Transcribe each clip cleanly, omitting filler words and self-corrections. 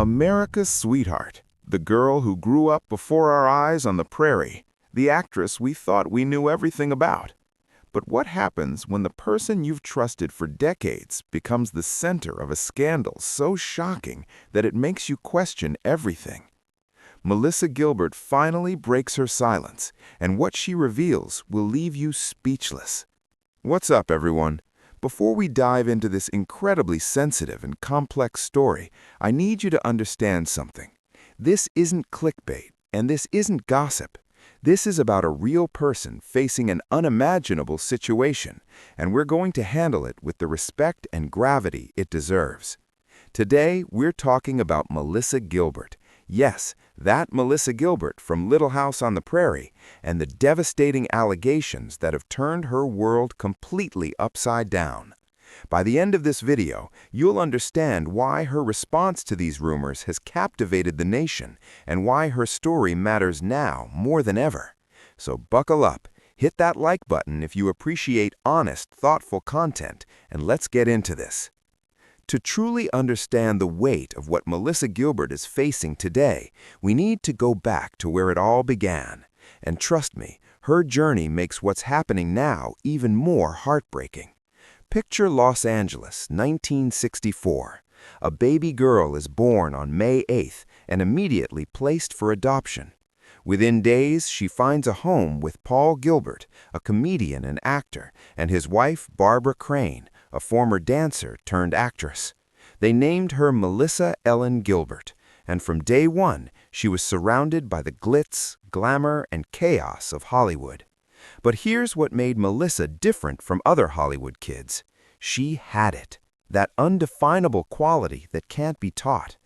America's sweetheart, the girl who grew up before our eyes on the prairie, the actress we thought we knew everything about. But what happens when the person you've trusted for decades becomes the center of a scandal so shocking that it makes you question everything? Melissa Gilbert finally breaks her silence, and what she reveals will leave you speechless. What's up, everyone? Before we dive into this incredibly sensitive and complex story, I need you to understand something. This isn't clickbait, and this isn't gossip. This is about a real person facing an unimaginable situation, and we're going to handle it with the respect and gravity it deserves. Today, we're talking about Melissa Gilbert. Yes, that Melissa Gilbert from Little House on the Prairie, and the devastating allegations that have turned her world completely upside down. By the end of this video, you'll understand why her response to these rumors has captivated the nation and why her story matters now more than ever. So buckle up, hit that like button if you appreciate honest, thoughtful content, and let's get into this. To truly understand the weight of what Melissa Gilbert is facing today, we need to go back to where it all began. And trust me, her journey makes what's happening now even more heartbreaking. Picture Los Angeles, 1964. A baby girl is born on May 8th and immediately placed for adoption. Within days, she finds a home with Paul Gilbert, a comedian and actor, and his wife, Barbara Crane, a former dancer turned actress. They named her Melissa Ellen Gilbert, and from day one, she was surrounded by the glitz, glamour, and chaos of Hollywood. But here's what made Melissa different from other Hollywood kids. She had it, that undefinable quality that can't be taught.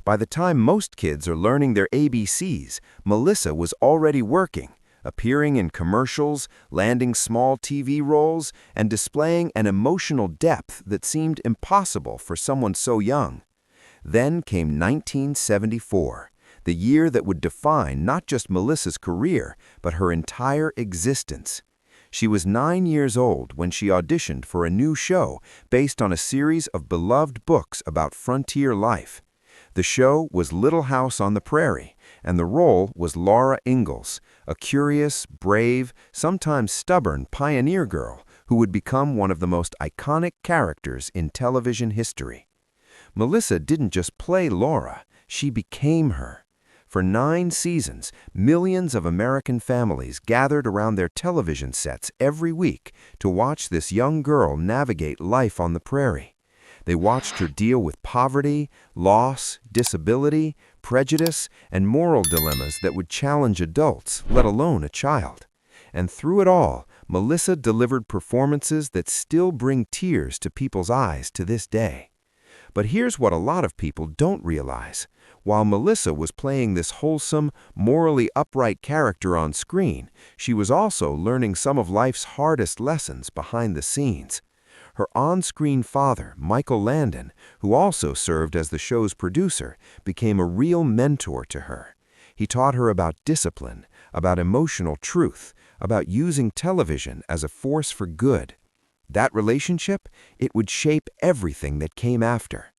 By the time most kids are learning their ABCs, Melissa was already working, appearing in commercials, landing small TV roles, and displaying an emotional depth that seemed impossible for someone so young. Then came 1974, the year that would define not just Melissa's career, but her entire existence. She was 9 years old when she auditioned for a new show based on a series of beloved books about frontier life. The show was Little House on the Prairie, and the role was Laura Ingalls, a curious, brave, sometimes stubborn pioneer girl who would become one of the most iconic characters in television history. Melissa didn't just play Laura, she became her. For 9 seasons, millions of American families gathered around their television sets every week to watch this young girl navigate life on the prairie. They watched her deal with poverty, loss, disability, prejudice, and moral dilemmas that would challenge adults, let alone a child. And through it all, Melissa delivered performances that still bring tears to people's eyes to this day. But here's what a lot of people don't realize. While Melissa was playing this wholesome, morally upright character on screen, she was also learning some of life's hardest lessons behind the scenes. Her on-screen father, Michael Landon, who also served as the show's producer, became a real mentor to her. He taught her about discipline, about emotional truth, about using television as a force for good. That relationship, it would shape everything that came after.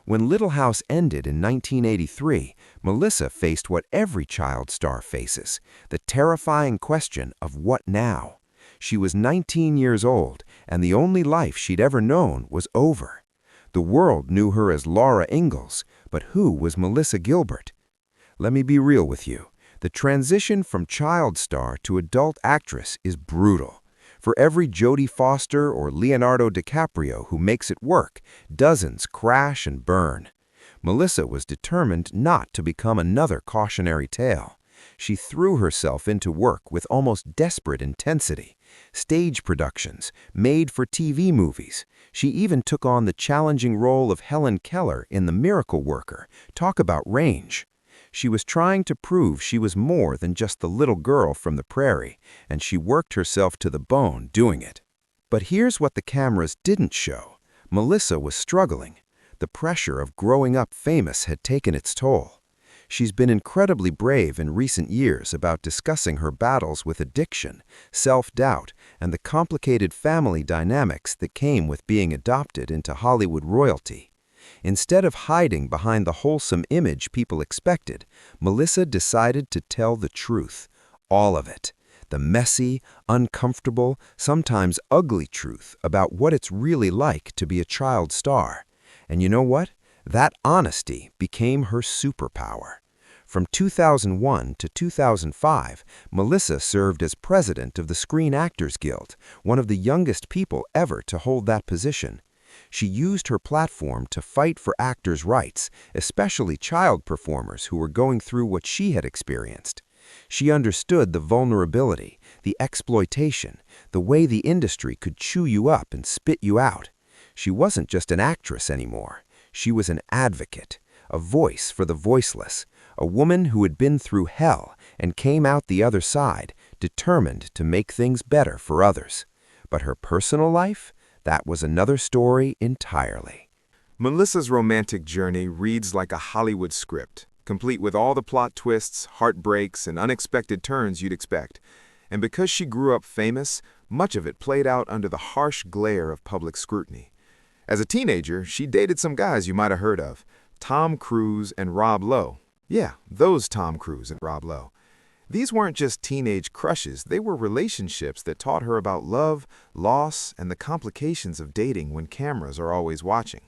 When Little House ended in 1983, Melissa faced what every child star faces, the terrifying question of what now? She was 19 years old, and the only life she'd ever known was over. The world knew her as Laura Ingalls, but who was Melissa Gilbert? Let me be real with you. The transition from child star to adult actress is brutal. For every Jodie Foster or Leonardo DiCaprio who makes it work, dozens crash and burn. Melissa was determined not to become another cautionary tale. She threw herself into work with almost desperate intensity. Stage productions, made-for-TV movies. She even took on the challenging role of Helen Keller in The Miracle Worker. Talk about range. She was trying to prove she was more than just the little girl from the prairie, and she worked herself to the bone doing it. But here's what the cameras didn't show. Melissa was struggling. The pressure of growing up famous had taken its toll. She's been incredibly brave in recent years about discussing her battles with addiction, self-doubt, and the complicated family dynamics that came with being adopted into Hollywood royalty. Instead of hiding behind the wholesome image people expected, Melissa decided to tell the truth, all of it. The messy, uncomfortable, sometimes ugly truth about what it's really like to be a child star. And you know what? That honesty became her superpower. From 2001 to 2005, Melissa served as president of the Screen Actors Guild, one of the youngest people ever to hold that position. She used her platform to fight for actors' rights, especially child performers who were going through what she had experienced. She understood the vulnerability, the exploitation, the way the industry could chew you up and spit you out. She wasn't just an actress anymore. She was an advocate, a voice for the voiceless, a woman who had been through hell and came out the other side, determined to make things better for others. But her personal life? That was another story entirely. Melissa's romantic journey reads like a Hollywood script, complete with all the plot twists, heartbreaks, and unexpected turns you'd expect. And because she grew up famous, much of it played out under the harsh glare of public scrutiny. As a teenager, she dated some guys you might have heard of, Tom Cruise and Rob Lowe. Yeah, those Tom Cruise and Rob Lowe. These weren't just teenage crushes, they were relationships that taught her about love, loss, and the complications of dating when cameras are always watching.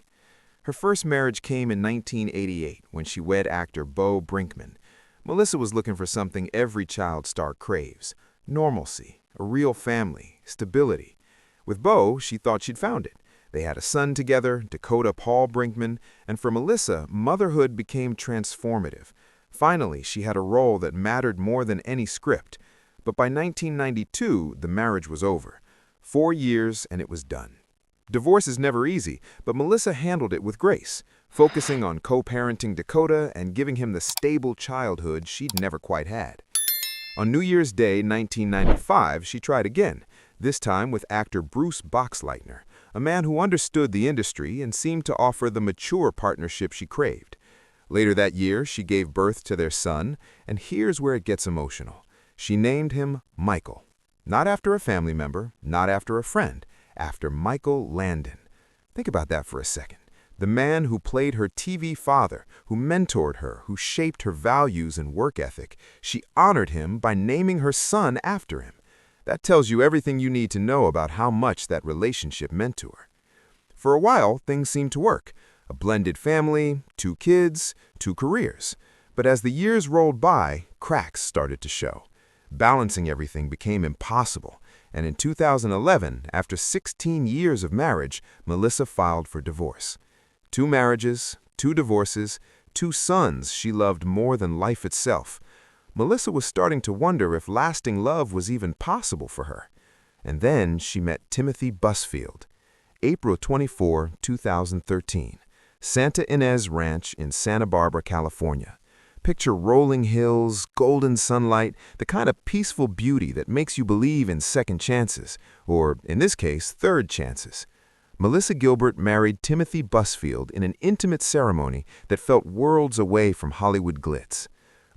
Her first marriage came in 1988 when she wed actor Brinkman. Melissa was looking for something every child star craves: normalcy, a real family, stability. With Bo, she thought she'd found it. They had a son together, Dakota Paul Brinkman, and for Melissa, motherhood became transformative. Finally, she had a role that mattered more than any script. But by 1992, the marriage was over. 4 years and it was done. Divorce is never easy, but Melissa handled it with grace, focusing on co-parenting Dakota and giving him the stable childhood she'd never quite had. On New Year's Day 1995, she tried again, this time with actor Boxleitner, a man who understood the industry and seemed to offer the mature partnership she craved. Later that year, she gave birth to their son, and here's where it gets emotional. She named him Michael. Not after a family member, not after a friend, after Michael Landon. Think about that for a second. The man who played her TV father, who mentored her, who shaped her values and work ethic, she honored him by naming her son after him. That tells you everything you need to know about how much that relationship meant to her. For a while, things seemed to work. A blended family, 2 kids, 2 careers. But as the years rolled by, cracks started to show. Balancing everything became impossible, and in 2011, after 16 years of marriage, Melissa filed for divorce. 2 marriages, 2 divorces, 2 sons she loved more than life itself. Melissa was starting to wonder if lasting love was even possible for her. And then she met Timothy Busfield. April 24, 2013. Santa Ynez Ranch in Santa Barbara, California. Picture rolling hills, golden sunlight, the kind of peaceful beauty that makes you believe in second chances, or in this case, third chances. Melissa Gilbert married Timothy Busfield in an intimate ceremony that felt worlds away from Hollywood glitz.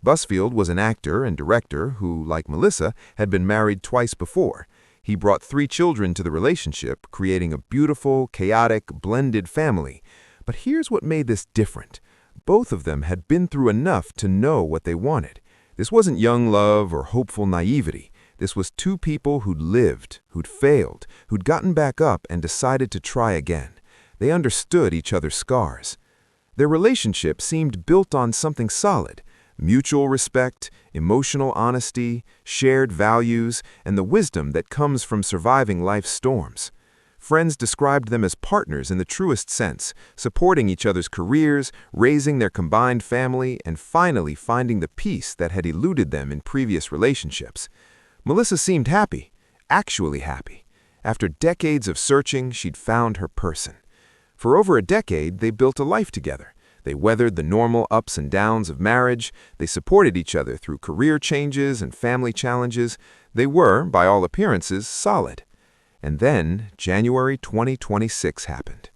Busfield was an actor and director who, like Melissa, had been married twice before. He brought 3 children to the relationship, creating a beautiful, chaotic, blended family. But here's what made this different. Both of them had been through enough to know what they wanted. This wasn't young love or hopeful naivety. This was 2 people who'd lived, who'd failed, who'd gotten back up and decided to try again. They understood each other's scars. Their relationship seemed built on something solid: mutual respect, emotional honesty, shared values, and the wisdom that comes from surviving life's storms. Friends described them as partners in the truest sense, supporting each other's careers, raising their combined family, and finally finding the peace that had eluded them in previous relationships. Melissa seemed happy, actually happy. After decades of searching, she'd found her person. For over a decade, they built a life together. They weathered the normal ups and downs of marriage. They supported each other through career changes and family challenges. They were, by all appearances, solid. And then, January 2026 happened.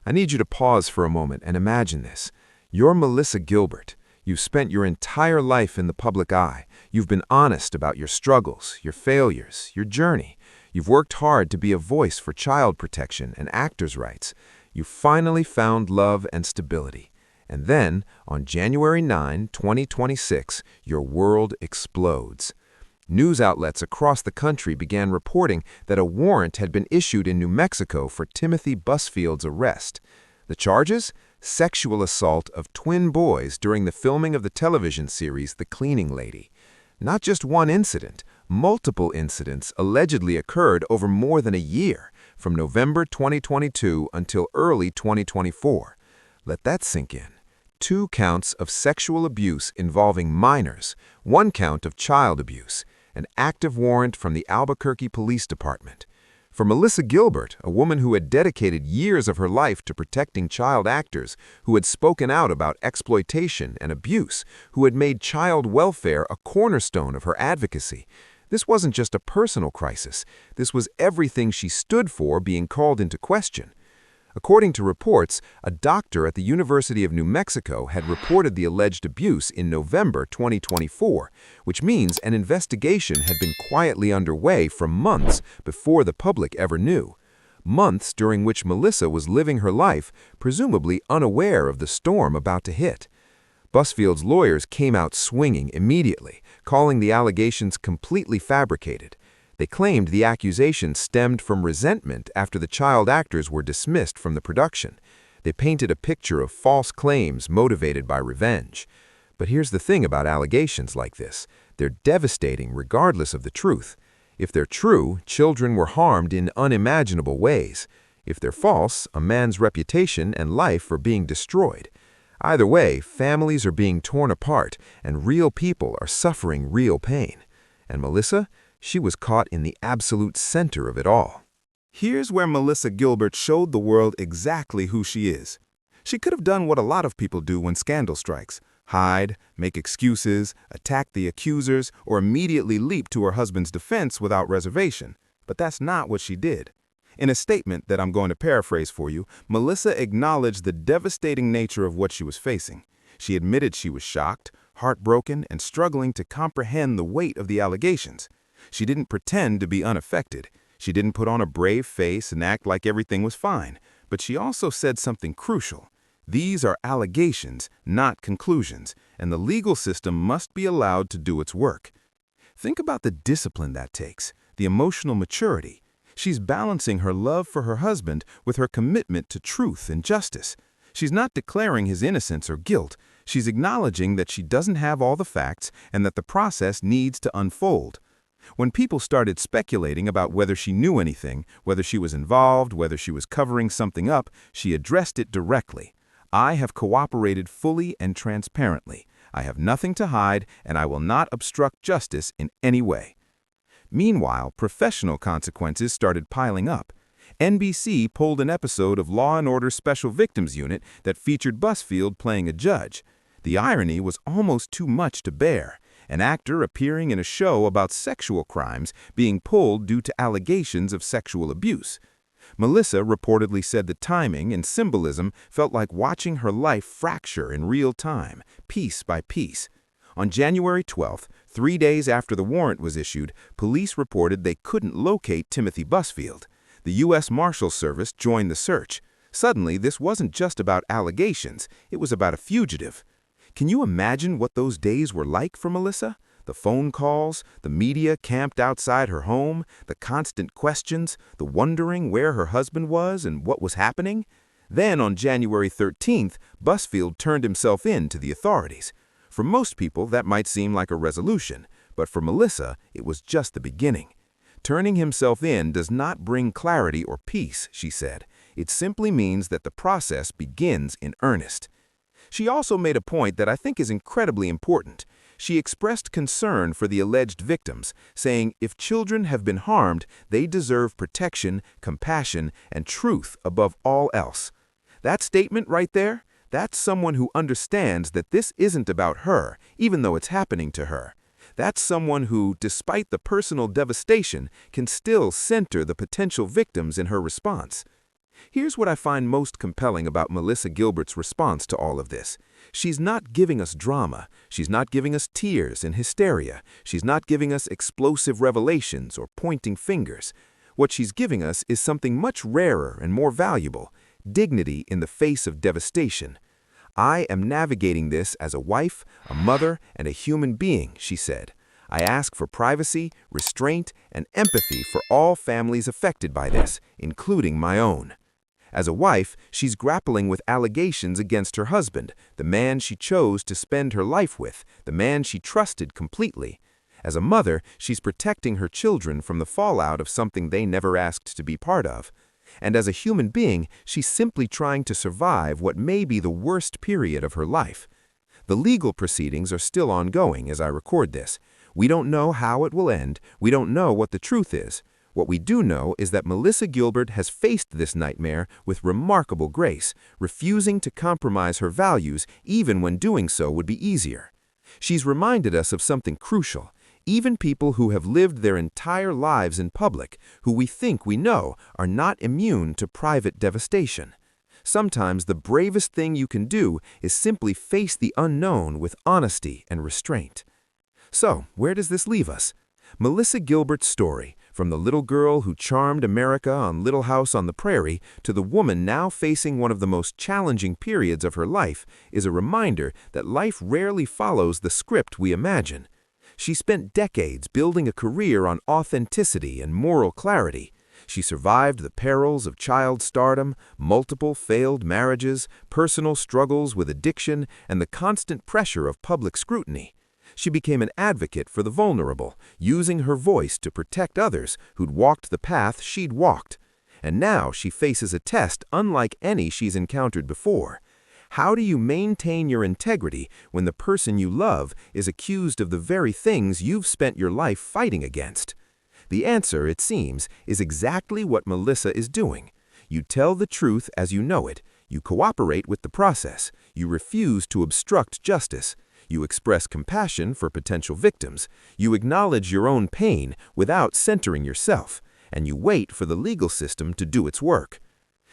I need you to pause for a moment and imagine this. You're Melissa Gilbert. You've spent your entire life in the public eye. You've been honest about your struggles, your failures, your journey. You've worked hard to be a voice for child protection and actors' rights. You finally found love and stability. And then, on January 9, 2026, your world explodes. News outlets across the country began reporting that a warrant had been issued in New Mexico for Timothy Busfield's arrest. The charges? Sexual assault of twin boys during the filming of the television series The Cleaning Lady. Not just one incident, multiple incidents allegedly occurred over more than a year, from November 2022 until early 2024. Let that sink in. 2 counts of sexual abuse involving minors, 1 count of child abuse, an active warrant from the Albuquerque Police Department. For Melissa Gilbert, a woman who had dedicated years of her life to protecting child actors, who had spoken out about exploitation and abuse, who had made child welfare a cornerstone of her advocacy, this wasn't just a personal crisis. This was everything she stood for being called into question. According to reports, a doctor at the University of New Mexico had reported the alleged abuse in November 2024, which means an investigation had been quietly underway for months before the public ever knew. Months during which Melissa was living her life, presumably unaware of the storm about to hit. Busfield's lawyers came out swinging immediately, calling the allegations completely fabricated. They claimed the accusation stemmed from resentment after the child actors were dismissed from the production. They painted a picture of false claims motivated by revenge. But here's the thing about allegations like this. They're devastating regardless of the truth. If they're true, children were harmed in unimaginable ways. If they're false, a man's reputation and life are being destroyed. Either way, families are being torn apart, and real people are suffering real pain. And Melissa? She was caught in the absolute center of it all. Here's where Melissa Gilbert showed the world exactly who she is. She could have done what a lot of people do when scandal strikes: hide, make excuses, attack the accusers, or immediately leap to her husband's defense without reservation. But that's not what she did. In a statement that I'm going to paraphrase for you, Melissa acknowledged the devastating nature of what she was facing. She admitted she was shocked, heartbroken, and struggling to comprehend the weight of the allegations. She didn't pretend to be unaffected. She didn't put on a brave face and act like everything was fine. But she also said something crucial. These are allegations, not conclusions, and the legal system must be allowed to do its work. Think about the discipline that takes, the emotional maturity. She's balancing her love for her husband with her commitment to truth and justice. She's not declaring his innocence or guilt. She's acknowledging that she doesn't have all the facts and that the process needs to unfold. When people started speculating about whether she knew anything, whether she was involved, whether she was covering something up, she addressed it directly. I have cooperated fully and transparently. I have nothing to hide, and I will not obstruct justice in any way. Meanwhile, professional consequences started piling up. NBC pulled an episode of Law & Order Special Victims Unit that featured Busfield playing a judge. The irony was almost too much to bear. An actor appearing in a show about sexual crimes being pulled due to allegations of sexual abuse. Melissa reportedly said the timing and symbolism felt like watching her life fracture in real time, piece by piece. On January 12th, 3 days after the warrant was issued, police reported they couldn't locate Timothy Busfield. The U.S. Marshals Service joined the search. Suddenly, this wasn't just about allegations, it was about a fugitive. Can you imagine what those days were like for Melissa? The phone calls, the media camped outside her home, the constant questions, the wondering where her husband was and what was happening. Then on January 13th, Busfield turned himself in to the authorities. For most people, that might seem like a resolution, but for Melissa, it was just the beginning. Turning himself in does not bring clarity or peace, she said. It simply means that the process begins in earnest. She also made a point that I think is incredibly important. She expressed concern for the alleged victims, saying if children have been harmed, they deserve protection, compassion, and truth above all else. That statement right there, that's someone who understands that this isn't about her, even though it's happening to her. That's someone who, despite the personal devastation, can still center the potential victims in her response. Here's what I find most compelling about Melissa Gilbert's response to all of this. She's not giving us drama. She's not giving us tears and hysteria. She's not giving us explosive revelations or pointing fingers. What she's giving us is something much rarer and more valuable: dignity in the face of devastation. "I am navigating this as a wife, a mother, and a human being," she said. "I ask for privacy, restraint, and empathy for all families affected by this, including my own." As a wife, she's grappling with allegations against her husband, the man she chose to spend her life with, the man she trusted completely. As a mother, she's protecting her children from the fallout of something they never asked to be part of. And as a human being, she's simply trying to survive what may be the worst period of her life. The legal proceedings are still ongoing as I record this. We don't know how it will end. We don't know what the truth is. What we do know is that Melissa Gilbert has faced this nightmare with remarkable grace, refusing to compromise her values even when doing so would be easier. She's reminded us of something crucial. Even people who have lived their entire lives in public, who we think we know, are not immune to private devastation. Sometimes the bravest thing you can do is simply face the unknown with honesty and restraint. So, where does this leave us? Melissa Gilbert's story, from the little girl who charmed America on Little House on the Prairie to the woman now facing one of the most challenging periods of her life, is a reminder that life rarely follows the script we imagine. She spent decades building a career on authenticity and moral clarity. She survived the perils of child stardom, multiple failed marriages, personal struggles with addiction, and the constant pressure of public scrutiny. She became an advocate for the vulnerable, using her voice to protect others who'd walked the path she'd walked. And now she faces a test unlike any she's encountered before. How do you maintain your integrity when the person you love is accused of the very things you've spent your life fighting against? The answer, it seems, is exactly what Melissa is doing. You tell the truth as you know it. You cooperate with the process. You refuse to obstruct justice. You express compassion for potential victims. You acknowledge your own pain without centering yourself. And you wait for the legal system to do its work.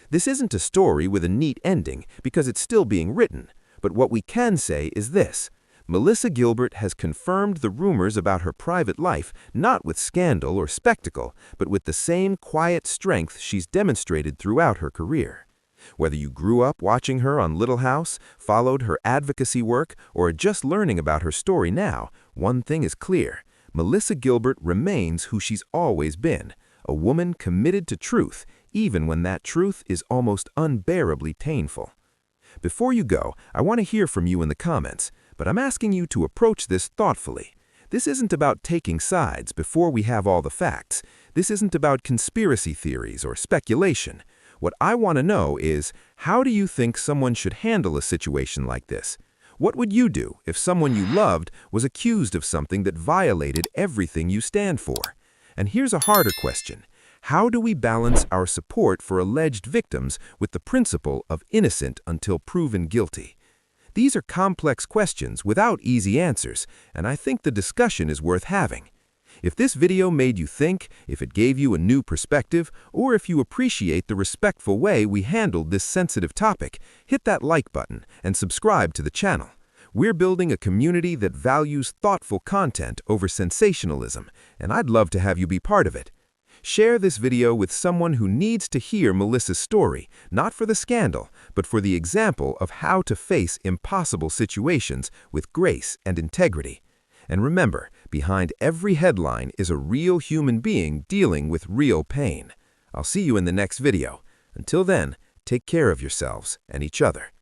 This isn't a story with a neat ending because it's still being written. But what we can say is this. Melissa Gilbert has confirmed the rumors about her private life not with scandal or spectacle, but with the same quiet strength she's demonstrated throughout her career. Whether you grew up watching her on Little House, followed her advocacy work, or are just learning about her story now, one thing is clear. Melissa Gilbert remains who she's always been, a woman committed to truth, even when that truth is almost unbearably painful. Before you go, I want to hear from you in the comments, but I'm asking you to approach this thoughtfully. This isn't about taking sides before we have all the facts. This isn't about conspiracy theories or speculation. What I want to know is, how do you think someone should handle a situation like this? What would you do if someone you loved was accused of something that violated everything you stand for? And here's a harder question. How do we balance our support for alleged victims with the principle of innocent until proven guilty? These are complex questions without easy answers, and I think the discussion is worth having. If this video made you think, if it gave you a new perspective, or if you appreciate the respectful way we handled this sensitive topic, hit that like button and subscribe to the channel. We're building a community that values thoughtful content over sensationalism, and I'd love to have you be part of it. Share this video with someone who needs to hear Melissa's story, not for the scandal, but for the example of how to face impossible situations with grace and integrity. And remember, behind every headline is a real human being dealing with real pain. I'll see you in the next video. Until then, take care of yourselves and each other.